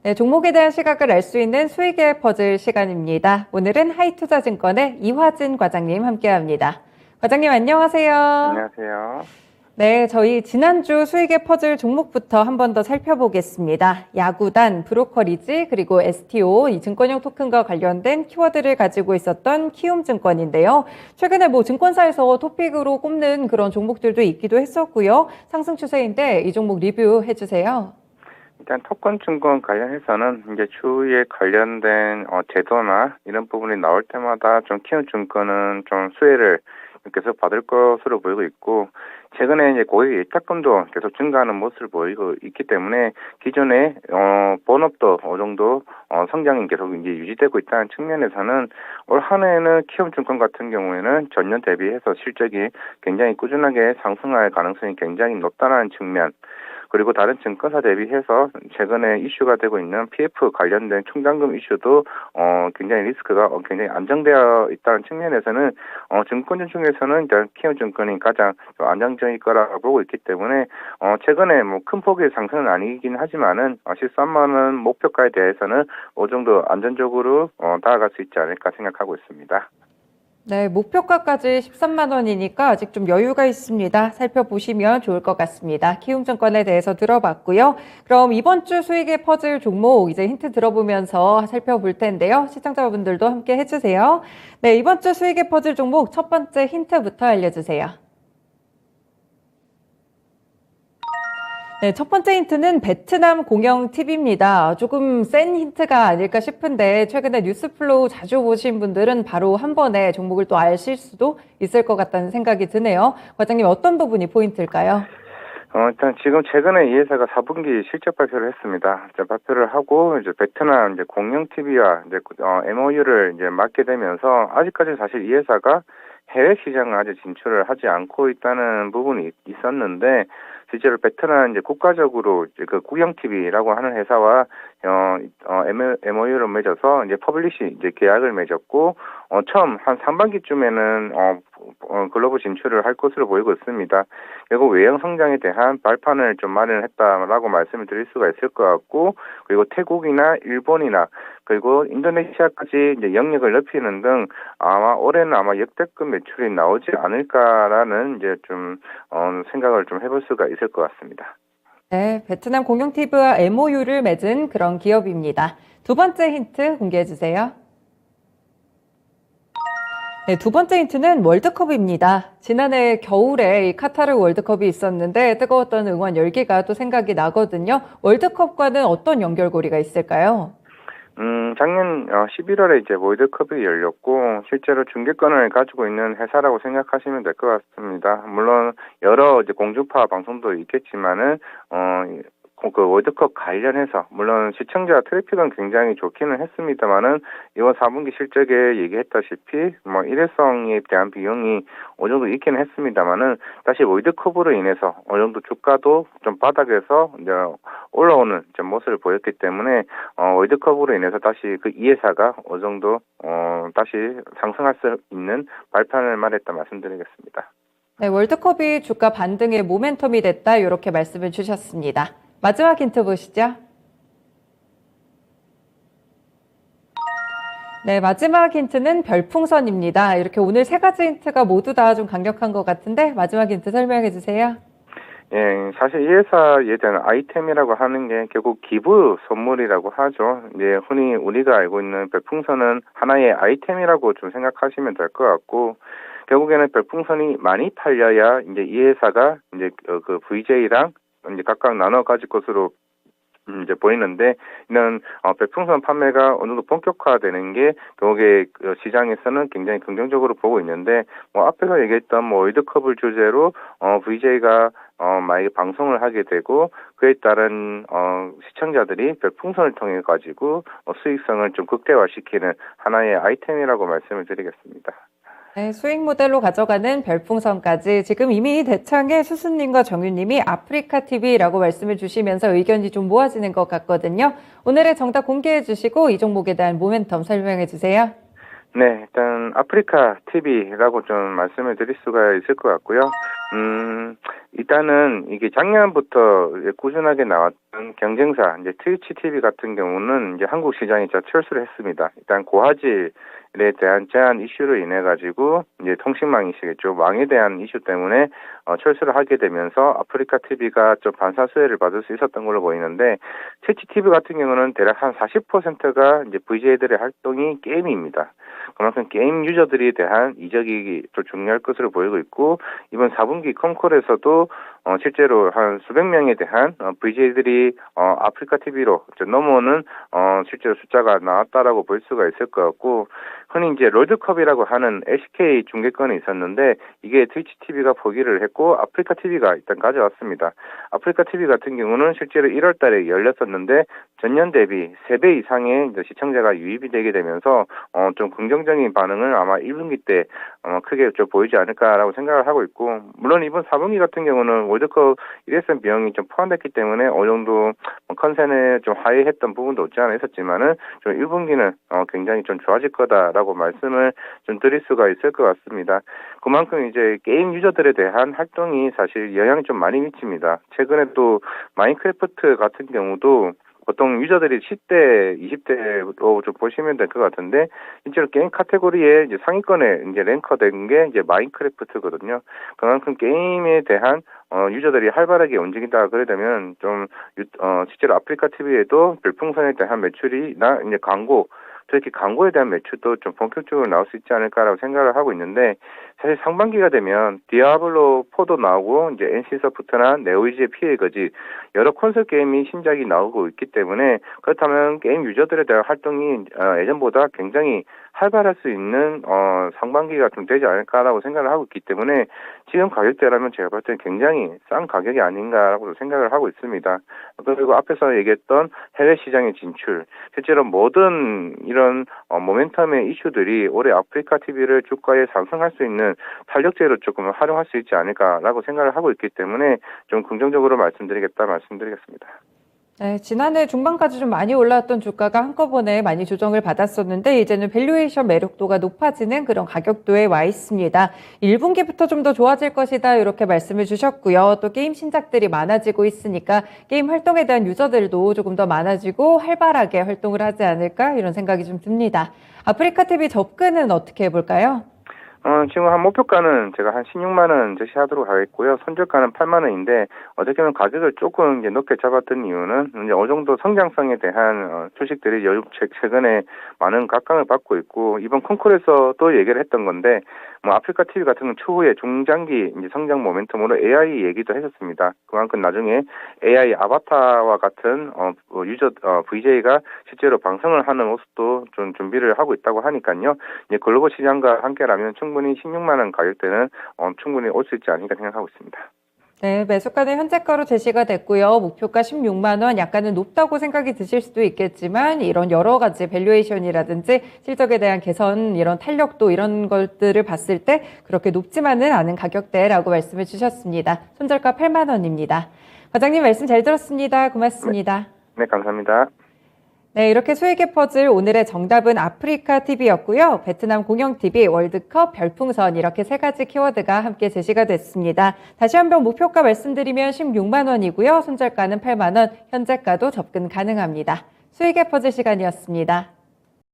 네, 종목에 대한 시각을 알 수 있는 수익의 퍼즐 시간입니다. 오늘은 하이투자증권의 이화진 과장님 함께합니다. 과장님 안녕하세요. 안녕하세요. 네, 저희 지난주 수익의 퍼즐 종목부터 한 번 더 살펴보겠습니다. 야구단, 브로커리지, 그리고 STO, 이 증권형 토큰과 관련된 키워드를 가지고 있었던 키움증권인데요. 최근에 증권사에서 토픽으로 꼽는 그런 종목들도 있기도 했었고요. 상승 추세인데 이 종목 리뷰해 주세요. 일단 토큰증권 관련해서는 이제 추후에 관련된 제도나 이런 부분이 나올 때마다 좀 키움증권은 좀 수혜를 계속 받을 것으로 보이고 있고, 최근에 이제 고객 예탁금도 계속 증가하는 모습을 보이고 있기 때문에 기존의 본업도 어느 정도 성장이 계속 이제 유지되고 있다는 측면에서는 올 한 해에는 키움증권 같은 경우에는 전년 대비해서 실적이 굉장히 꾸준하게 상승할 가능성이 굉장히 높다는 측면, 그리고 다른 증권사 대비해서 최근에 이슈가 되고 있는 PF 관련된 충당금 이슈도 굉장히 리스크가 굉장히 안정되어 있다는 측면에서는 증권주 중에서는 일단 키움증권이 가장 좀 안정적일 거라고 보고 있기 때문에 최근에 큰 폭의 상승은 아니긴 하지만은 13만 원 목표가에 대해서는 어느 정도 안전적으로 다가갈 수 있지 않을까 생각하고 있습니다. 네, 목표가까지 13만 원이니까 아직 좀 여유가 있습니다. 살펴보시면 좋을 것 같습니다. 키움증권에 대해서 들어봤고요. 그럼 이번 주 수익의 퍼즐 종목 이제 힌트 들어보면서 살펴볼 텐데요. 시청자분들도 함께 해주세요. 네, 이번 주 수익의 퍼즐 종목 첫 번째 힌트부터 알려주세요. 네, 첫 번째 힌트는 베트남 공영 TV입니다. 조금 센 힌트가 아닐까 싶은데 최근에 뉴스플로우 자주 보신 분들은 바로 한 번에 종목을 또 아실 수도 있을 것 같다는 생각이 드네요. 과장님 어떤 부분이 포인트일까요? 일단 지금 최근에 이 회사가 4분기 실적 발표를 했습니다. 이제 발표를 하고 이제 베트남 이제 공영 TV와 이제 MOU를 이제 맺게 되면서 아직까지 사실 이 회사가 해외 시장을 아직 진출을 하지 않고 있다는 부분이 있었는데, 실제로 베트남 이제 국가적으로 이제 그 국영 TV라고 하는 회사와 MOU를 맺어서 이제 퍼블리시 이제 계약을 맺었고, 처음 한 상반기쯤에는 글로벌 진출을 할 것으로 보이고 있습니다. 결국 외형 성장에 대한 발판을 좀 마련했다라고 말씀을 드릴 수가 있을 것 같고, 그리고 태국이나 일본이나 그리고 인도네시아까지 이제 영역을 넓히는 등 아마 올해는 아마 역대급 매출이 나오지 않을까라는 이제 좀 생각을 좀 해볼 수가 있을 것 같습니다. 네, 베트남 공영 TV와 MOU를 맺은 그런 기업입니다. 두 번째 힌트 공개해 주세요. 네, 두 번째 힌트는 월드컵입니다. 지난해 겨울에 이 카타르 월드컵이 있었는데 뜨거웠던 응원 열기가 또 생각이 나거든요. 월드컵과는 어떤 연결고리가 있을까요? 작년 11월에 이제 월드컵이 열렸고, 실제로 중계권을 가지고 있는 회사라고 생각하시면 될 것 같습니다. 물론 여러 이제 공중파 방송도 있겠지만은 그 월드컵 관련해서 물론 시청자 트래픽은 굉장히 좋기는 했습니다만은 이번 4분기 실적에 얘기했다시피 일회성에 대한 비용이 어느 정도 있기는 했습니다만은 다시 월드컵으로 인해서 어느 정도 주가도 좀 바닥에서 이제 올라오는 좀 모습을 보였기 때문에 월드컵으로 인해서 다시 그 이 회사가 어느 정도 다시 상승할 수 있는 발판을 마련했다 말씀드리겠습니다. 네, 월드컵이 주가 반등의 모멘텀이 됐다 이렇게 말씀을 주셨습니다. 마지막 힌트 보시죠. 네, 마지막 힌트는 별풍선입니다. 이렇게 오늘 세 가지 힌트가 모두 다 좀 강력한 것 같은데 마지막 힌트 설명해 주세요. 예, 사실 이 회사에 대한 아이템이라고 하는 게 결국 기부 선물이라고 하죠. 이제 흔히 우리가 알고 있는 별풍선은 하나의 아이템이라고 좀 생각하시면 될 것 같고, 결국에는 별풍선이 많이 팔려야 이제 이 회사가 이제 그 VJ랑 이제 각각 나눠 가질 것으로 이제 보이는데, 이런 별풍선 판매가 어느 정도 본격화되는 게 결국에 그 시장에서는 굉장히 긍정적으로 보고 있는데, 앞에서 얘기했던 월드컵을 주제로 VJ가 만약에 방송을 하게 되고 그에 따른 시청자들이 별풍선을 통해 가지고 수익성을 좀 극대화시키는 하나의 아이템이라고 말씀을 드리겠습니다. 네, 수익 모델로 가져가는 별풍선까지 지금 이미 대창에 수수님과 정유님이 아프리카 TV라고 말씀을 주시면서 의견이 좀 모아지는 것 같거든요. 오늘의 정답 공개해 주시고 이 종목에 대한 모멘텀 설명해 주세요. 네, 일단 아프리카 TV라고 좀 말씀을 드릴 수가 있을 것 같고요. 일단은 이게 작년부터 꾸준하게 나왔던 경쟁사, 이제 트위치 TV 같은 경우는 이제 한국 시장에 철수를 했습니다. 일단 고화질에 대한 제한 이슈로 인해 가지고 이제 통신망이시겠죠. 망에 대한 이슈 때문에 철수를 하게 되면서 아프리카 TV가 좀 반사 수혜를 받을 수 있었던 걸로 보이는데 트위치 TV 같은 경우는 대략 한 40%가 이제 VJ들의 활동이 게임입니다. 그만큼 게임 유저들에 대한 이적이 좀 중요할 것으로 보이고 있고 이번 4분기 컴콜에서도 실제로 한 수백 명에 대한 VJ들이 아프리카 TV로 넘어오는 실제로 숫자가 나왔다라고 볼 수가 있을 것 같고 흔히 이제 롤드컵이라고 하는 LCK 중계권이 있었는데 이게 트위치 TV가 포기를 했고 아프리카 TV가 일단 가져왔습니다. 아프리카 TV 같은 경우는 실제로 1월 달에 열렸었는데 전년 대비 3배 이상의 이제 시청자가 유입이 되게 되면서 좀 긍정적인 반응을 아마 1분기 때 크게 좀 보이지 않을까라고 생각을 하고 있고 물론 이번 4분기 같은 경우는 월드컵 1회선 비용이 좀 포함됐기 때문에 어느 정도 컨센에 좀 하회했던 부분도 없지 않아 있었지만은 좀 1분기는 굉장히 좀 좋아질 거다라고 말씀을 좀 드릴 수가 있을 것 같습니다. 그만큼 이제 게임 유저들에 대한 활동이 사실 영향이 좀 많이 미칩니다. 최근에 또 마인크래프트 같은 경우도 보통 유저들이 10대, 20대로 좀 보시면 될 것 같은데, 실제로 게임 카테고리에 이제 상위권에 이제 랭커된 게 이제 마인크래프트거든요. 그만큼 게임에 대한 유저들이 활발하게 움직인다 그래 되면 좀 실제로 아프리카 TV에도 별풍선에 대한 매출이나 이제 광고 특히 광고에 대한 매출도 좀 본격적으로 나올 수 있지 않을까라고 생각을 하고 있는데 사실 상반기가 되면 디아블로 4도 나오고 이제 NC소프트나 네오이지의 피해 거지 여러 콘솔 게임이 신작이 나오고 있기 때문에 그렇다면 게임 유저들에 대한 활동이 예전보다 굉장히 활발할 수 있는 상반기가 좀 되지 않을까라고 생각을 하고 있기 때문에 지금 가격대라면 제가 볼 때는 굉장히 싼 가격이 아닌가라고 생각을 하고 있습니다. 그리고 앞에서 얘기했던 해외 시장의 진출, 실제로 모든 이런 모멘텀의 이슈들이 올해 아프리카 TV를 주가에 상승할 수 있는 탄력제로 조금 활용할 수 있지 않을까라고 생각을 하고 있기 때문에 좀 긍정적으로 말씀드리겠습니다. 네, 지난해 중반까지 좀 많이 올라왔던 주가가 한꺼번에 많이 조정을 받았었는데 이제는 밸류에이션 매력도가 높아지는 그런 가격도에 와 있습니다. 1분기부터 좀 더 좋아질 것이다 이렇게 말씀을 주셨고요. 또 게임 신작들이 많아지고 있으니까 게임 활동에 대한 유저들도 조금 더 많아지고 활발하게 활동을 하지 않을까 이런 생각이 좀 듭니다. 아프리카 TV 접근은 어떻게 해볼까요? 지금 한 목표가는 제가 한 16만 원 제시하도록 하겠고요. 손절가는 8만 원인데 어떻게 보면 가격을 조금 이제 높게 잡았던 이유는 이제 어느 정도 성장성에 대한 주식들이 최근에 많은 각광을 받고 있고 이번 콩쿨에서 또 얘기를 했던 건데 뭐 아프리카 TV 같은 경우는 추후에 중장기 이제 성장 모멘텀으로 AI 얘기도 했었습니다. 그만큼 나중에 AI 아바타와 같은 VJ가 실제로 방송을 하는 모습도 좀 준비를 하고 있다고 하니까요. 이제 글로벌 시장과 함께라면 충분히 16만 원 가격대는 충분히 올 수 있지 않을까 생각하고 있습니다. 네, 매수가는 현재가로 제시가 됐고요. 목표가 16만 원, 약간은 높다고 생각이 드실 수도 있겠지만 이런 여러 가지 밸류에이션이라든지 실적에 대한 개선, 이런 탄력도 이런 것들을 봤을 때 그렇게 높지만은 않은 가격대라고 말씀을 주셨습니다. 손절가 8만 원입니다. 과장님 말씀 잘 들었습니다. 고맙습니다. 네, 감사합니다. 네, 이렇게 수익의 퍼즐 오늘의 정답은 아프리카 TV였고요. 베트남 공영 TV, 월드컵, 별풍선 이렇게 세 가지 키워드가 함께 제시가 됐습니다. 다시 한번 목표가 말씀드리면 16만 원이고요. 손절가는 8만 원, 현재가도 접근 가능합니다. 수익의 퍼즐 시간이었습니다.